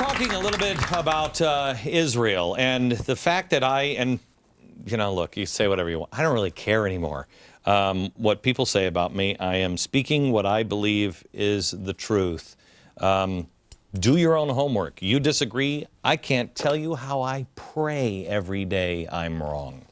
talking a little bit about Israel and the fact that look, you say whatever you want. I don't really care anymore what people say about me. I am speaking what I believe is the truth. Do your own homework. You disagree, I can't tell you how I pray every day I'm wrong.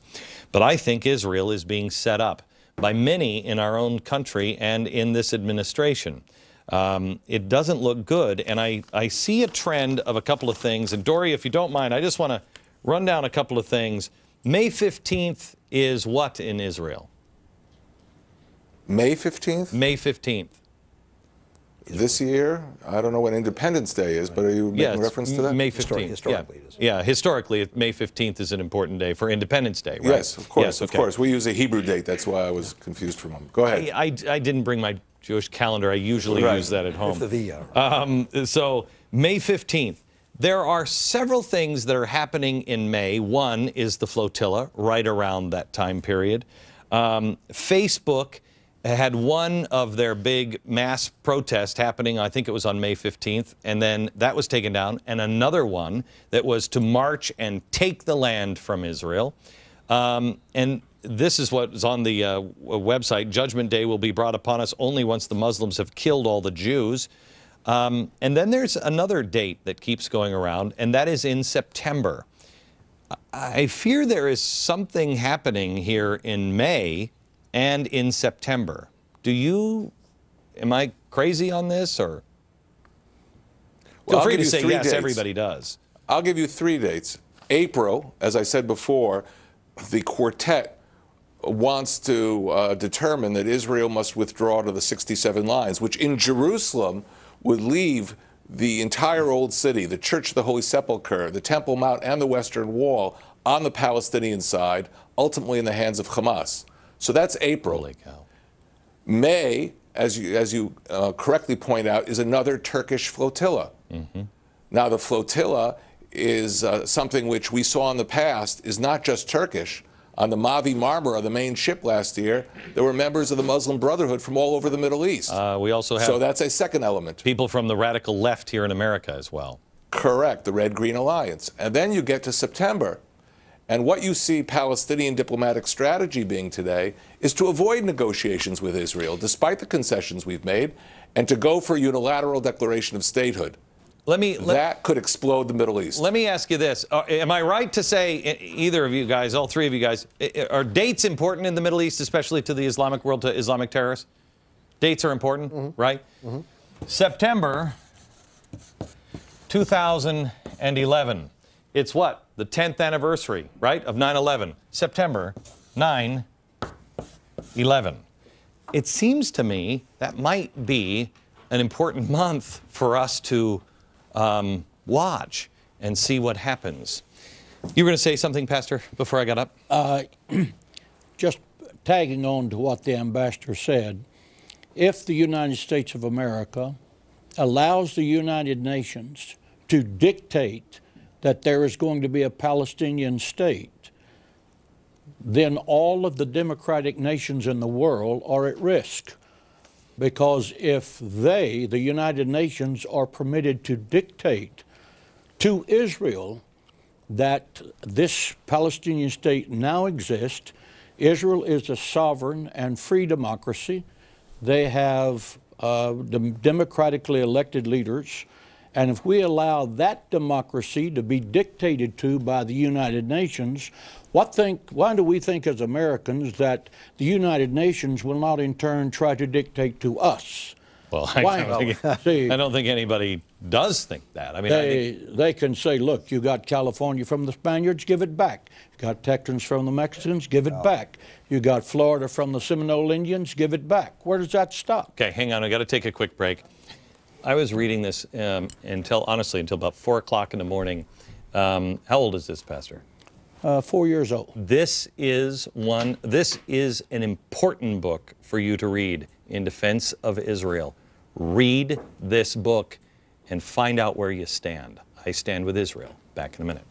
But I think Israel is being set up by many in our own country and in this administration. It doesn't look good, and I see a trend of a couple of things. And Dory, if you don't mind, I just want to run down a couple of things. May 15th is what in Israel? May 15th? May 15th. This year? I don't know what Independence Day is, but are you making reference to that? May 15th. Historically, it is. Yeah, historically, May 15th is an important day for Independence Day, right? Yes, of course, yes, okay. of course. We use a Hebrew date. That's why I was confused for a moment. Go ahead. I didn't bring my Jewish calendar. I usually use that at home. With the V. So May 15th. There are several things that are happening in May. One is the flotilla, right around that time period. Facebook had one of their big mass protests happening, I think it was on May 15th, and then that was taken down, and another one that was to march and take the land from Israel. And this is what is on the website. Judgment Day will be brought upon us only once the Muslims have killed all the Jews. And then there's another date that keeps going around, and that is in September. I fear there is something happening here in May and in September. Am I crazy on this, or? Feel free to say yes, dates. Everybody does. I'll give you 3 dates. April, as I said before, the quartet wants to determine that Israel must withdraw to the 67 lines, which in Jerusalem would leave the entire Old City, the Church of the Holy Sepulchre, the Temple Mount, and the Western Wall on the Palestinian side, ultimately in the hands of Hamas. So that's April. Holy cow. May, as you correctly point out, is another Turkish flotilla. Mm-hmm. Now, the flotilla is something which we saw in the past is not just Turkish. On the Mavi Marmara, the main ship last year, there were members of the Muslim Brotherhood from all over the Middle East. We also have so that's a second element. People from the radical left here in America as well. Correct, the Red-Green Alliance. And then you get to September. And what you see Palestinian diplomatic strategy being today is to avoid negotiations with Israel, despite the concessions we've made, and to go for a unilateral declaration of statehood. That could explode the Middle East. Let me ask you this. Am I right to say, either of you guys, all three of you guys, are dates important in the Middle East, especially to the Islamic world, to Islamic terrorists? Dates are important, right? Mm-hmm. September 2011. It's what? The 10th anniversary, right, of 9/11. September 9/11. It seems to me that might be an important month for us to watch and see what happens. You were going to say something, Pastor, before I got up? Just tagging on to what the ambassador said, if the United States of America allows the United Nations to dictate that there is going to be a Palestinian state, then all of the democratic nations in the world are at risk. Because if they, the United Nations, are permitted to dictate to Israel that this Palestinian state now exists, Israel is a sovereign and free democracy. They have democratically elected leaders. And if we allow that democracy to be dictated to by the United Nations, why do we think as Americans that the United Nations will not in turn try to dictate to us? Well, I don't think anybody does think that. I mean, they can say, look, you got California from the Spaniards, give it back. You got Texans from the Mexicans, give it back. You got Florida from the Seminole Indians, give it back. Where does that stop? Okay, hang on. I got to take a quick break. I was reading this until about 4 o'clock in the morning. How old is this, Pastor? 4 years old. This is an important book for you to read in defense of Israel. Read this book and find out where you stand. I stand with Israel. Back in a minute.